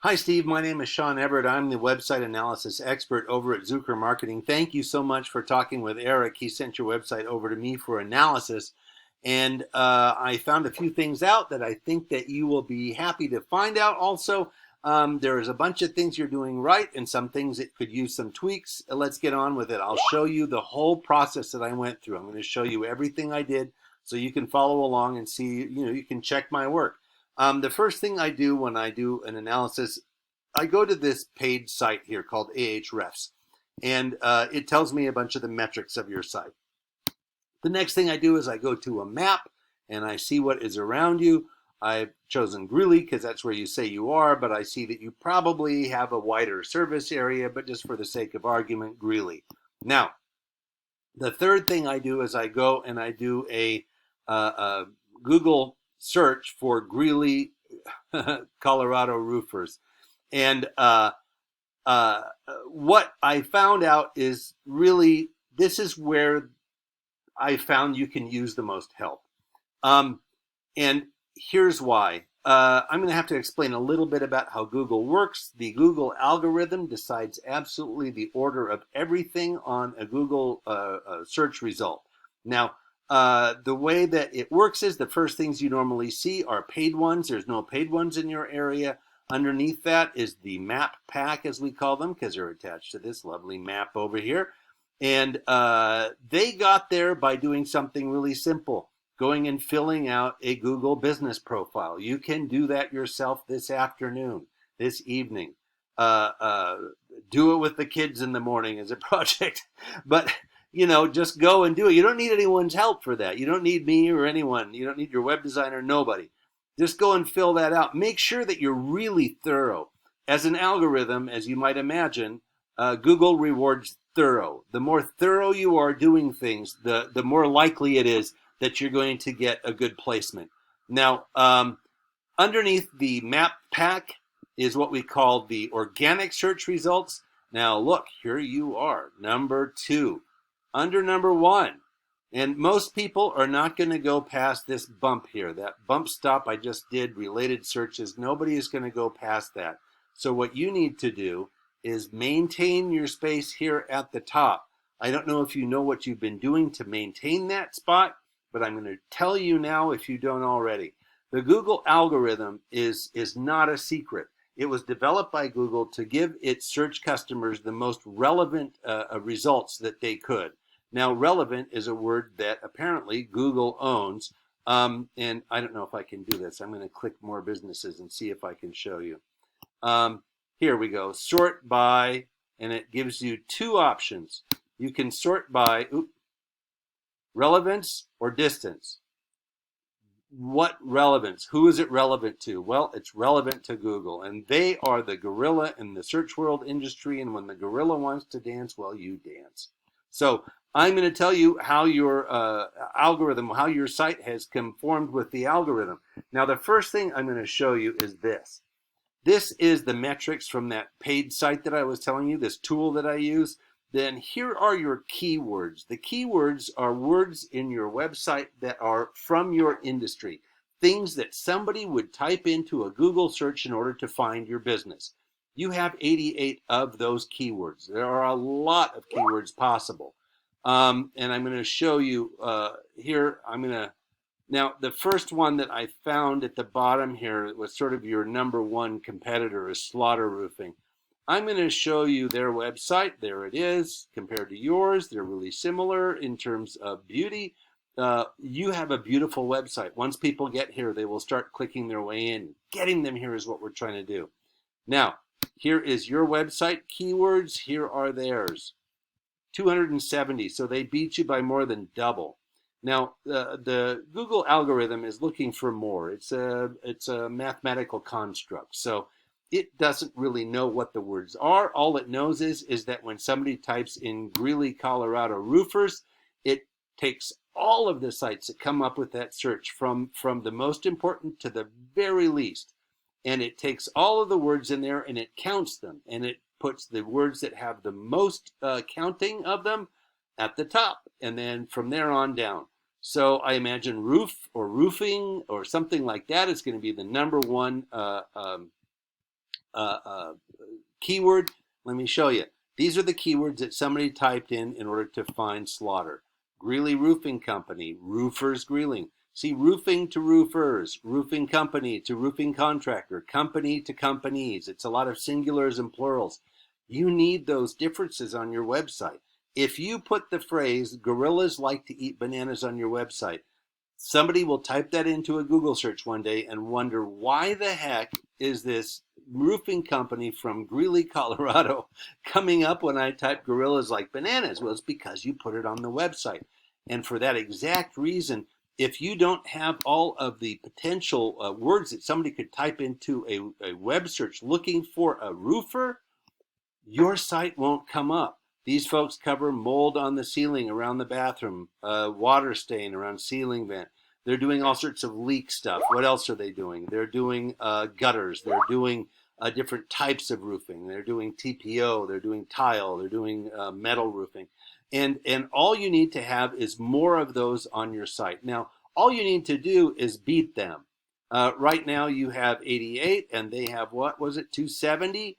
Hi, Steve. My name is Sean Everett. I'm the website analysis expert over at Zucker Marketing. Thank you so much for talking with Eric. He sent your website over to me for analysis. And I found a few things out that I think that you will be happy to find out. Also, there is a bunch of things you're doing right and some things that could use some tweaks. Let's get on with it. I'll show you the whole process that I went through. I'm going to show you everything I did so you can follow along and see, you can check my work. The first thing I do when I do an analysis, I go to this paid site here called Ahrefs, and it tells me a bunch of the metrics of your site. The next thing I do is I go to a map and I see what is around you. I've chosen Greeley because that's where you say you are, but I see that you probably have a wider service area, but just for the sake of argument, Greeley. Now, the third thing I do is I go and I do a Google search for Greeley, Colorado roofers. And what I found out is really this is where I found you can use the most help. And here's why. I'm going to have to explain a little bit about how Google works. The Google algorithm decides absolutely the order of everything on a Google search result. Now, the way that it works is the first things you normally see are paid ones. There's no paid ones in your area. Underneath that is the map pack, as we call them, because they're attached to this lovely map over here. And they got there by doing something really simple, going and filling out a Google business profile. You can do that yourself this afternoon, this evening. Do it with the kids in the morning as a project. But, just go and do it. You don't need anyone's help for that. You don't need me or anyone. You don't need your web designer, nobody. Just go and fill that out. Make sure that you're really thorough. As an algorithm, as you might imagine, Google rewards thorough. The more thorough you are doing things, the more likely it is that you're going to get a good placement. Now, underneath the map pack is what we call the organic search results. Now, look, here you are, number 2. Under number 1. And most people are not going to go past this bump here. That bump stop I just did, related searches, nobody is going to go past that. So what you need to do is maintain your space here at the top. I don't know if you know what you've been doing to maintain that spot, but I'm going to tell you now if you don't already. The Google algorithm is not a secret. It was developed by Google to give its search customers the most relevant results that they could. Now, relevant is a word that apparently Google owns. And I don't know if I can do this. I'm going to click more businesses and see if I can show you. Here we go. Sort by, and it gives you 2 options. You can sort by relevance or distance. What relevance? Who is it relevant to? Well, it's relevant to Google, and they are the gorilla in the search world industry, and when the gorilla wants to dance, well, you dance. So I'm going to tell you how your algorithm, how your site has conformed with the algorithm. Now, the first thing I'm going to show you is this. This is the metrics from that paid site that I was telling you, this tool that I use. Then here are your keywords. The keywords are words in your website that are from your industry, things that somebody would type into a Google search in order to find your business. You have 88 of those keywords. There are a lot of keywords possible. And I'm going to show you here. Now, the first one that I found at the bottom here was sort of your number 1 competitor is Slaughter Roofing. I'm going to show you their website. There it is compared to yours. They're really similar in terms of beauty. You have a beautiful website. Once people get here, they will start clicking their way in. Getting them here is what we're trying to do. Now, here is your website keywords. Here are theirs. 270. So they beat you by more than double. Now, the Google algorithm is looking for more. It's a mathematical construct. So it doesn't really know what the words are. All it knows is that when somebody types in Greeley, Colorado roofers, it takes all of the sites that come up with that search from the most important to the very least. And it takes all of the words in there and it counts them. And it puts the words that have the most counting of them at the top. And then from there on down. So I imagine roof or roofing or something like that is going to be the number 1 keyword. Let me show you. These are the keywords that somebody typed in order to find slaughter. Greeley Roofing Company, roofers grilling. See, roofing to roofers, roofing company to roofing contractor, company to companies. It's a lot of singulars and plurals. You need those differences on your website. If you put the phrase gorillas like to eat bananas on your website, somebody will type that into a Google search one day and wonder why the heck is this roofing company from Greeley, Colorado coming up when I type gorillas like bananas? Well, it's because you put it on the website. And for that exact reason, if you don't have all of the potential words that somebody could type into a web search looking for a roofer, your site won't come up. These folks cover mold on the ceiling around the bathroom, water stain around ceiling vent. They're doing all sorts of leak stuff. What else are they doing? They're doing gutters. They're doing different types of roofing. They're doing TPO. They're doing tile. They're doing metal roofing. And all you need to have is more of those on your site. Now, all you need to do is beat them. Right now you have 88 and they have, what was it, 270?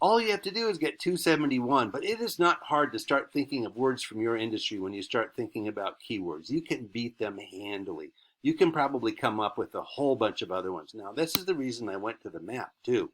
All you have to do is get 271, but it is not hard to start thinking of words from your industry when you start thinking about keywords. You can beat them handily. You can probably come up with a whole bunch of other ones. Now, this is the reason I went to the map, too.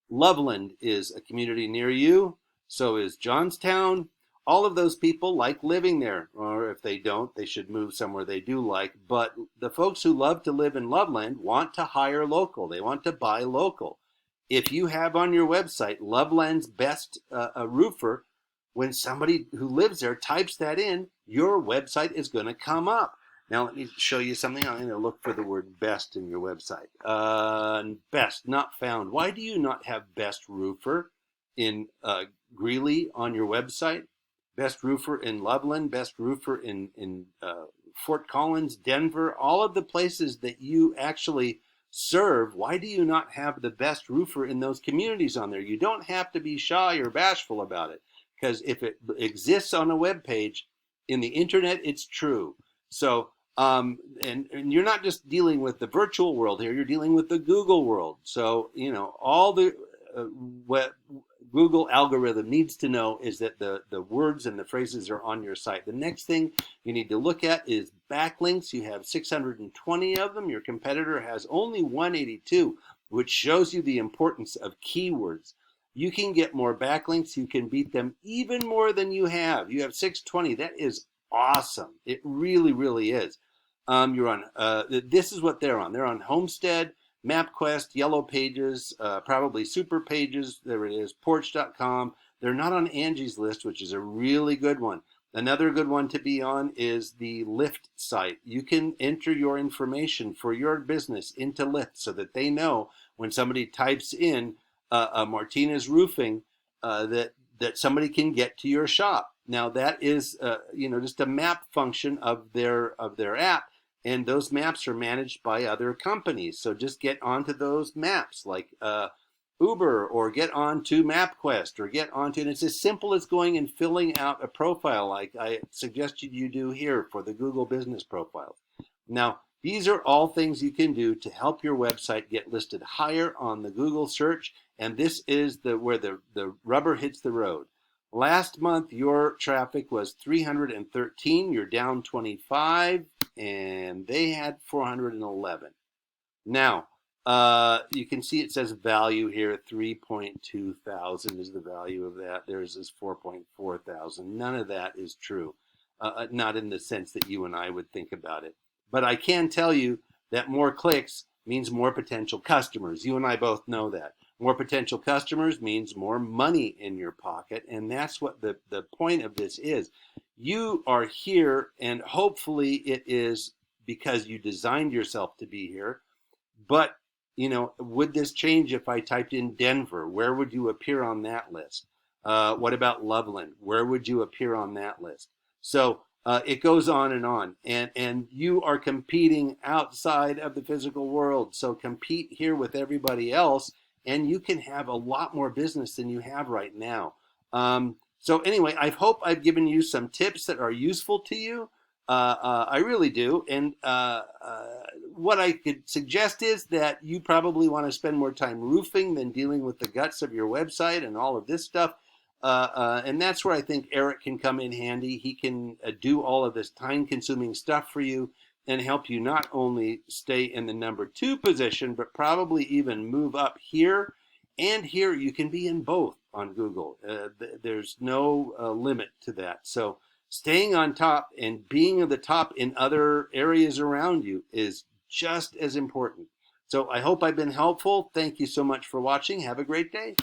Loveland is a community near you. So is Johnstown. All of those people like living there, or if they don't, they should move somewhere they do like. But the folks who love to live in Loveland want to hire local. They want to buy local. If you have on your website Loveland's best roofer, when somebody who lives there types that in, your website is going to come up. Now let me show you something. I'm going to look for the word best in your website. Best, not found. Why do you not have best roofer in Greeley on your website? Best roofer in Loveland, best roofer in Fort Collins, Denver, all of the places that you actually serve. Why do you not have the best roofer in those communities on there? You don't have to be shy or bashful about it, because if it exists on a web page in the internet, it's true. So and you're not just dealing with the virtual world here, you're dealing with the Google world. So all the what Google algorithm needs to know is that the words and the phrases are on your site. The next thing you need to look at is backlinks. You have 620 of them. Your competitor has only 182, which shows you the importance of keywords. You can get more backlinks. You can beat them even more than you have. You have 620. That is awesome. It really, really is. You're on. This is what they're on. They're on Homestead, MapQuest, Yellow Pages, probably Super Pages. There it is, Porch.com. They're not on Angie's List, which is a really good one. Another good one to be on is the Lyft site. You can enter your information for your business into Lyft so that they know when somebody types in a Martinez Roofing that somebody can get to your shop. Now that is just a map function of their app. And those maps are managed by other companies. So just get onto those maps like Uber, or get onto MapQuest, or get onto, and it's as simple as going and filling out a profile like I suggested you do here for the Google Business Profile. Now, these are all things you can do to help your website get listed higher on the Google search. And this is where the rubber hits the road. Last month, your traffic was 313. You're down 25. And they had 411. Now, you can see it says value here, 3.2 thousand is the value of that. Theirs is 4.4 thousand. None of that is true, not in the sense that you and I would think about it. But I can tell you that more clicks means more potential customers. You and I both know that. More potential customers means more money in your pocket, and that's what the point of this is. You are here, and hopefully it is because you designed yourself to be here. But, would this change if I typed in Denver? Where would you appear on that list? What about Loveland? Where would you appear on that list? So it goes on, and you are competing outside of the physical world. So compete here with everybody else, and you can have a lot more business than you have right now. So anyway, I hope I've given you some tips that are useful to you. I really do. And what I could suggest is that you probably want to spend more time roofing than dealing with the guts of your website and all of this stuff. And that's where I think Eric can come in handy. He can do all of this time-consuming stuff for you and help you not only stay in the number 2 position, but probably even move up here and here. You can be in both on Google. There's no limit to that. So staying on top and being at the top in other areas around you is just as important. So I hope I've been helpful. Thank you so much for watching. Have a great day.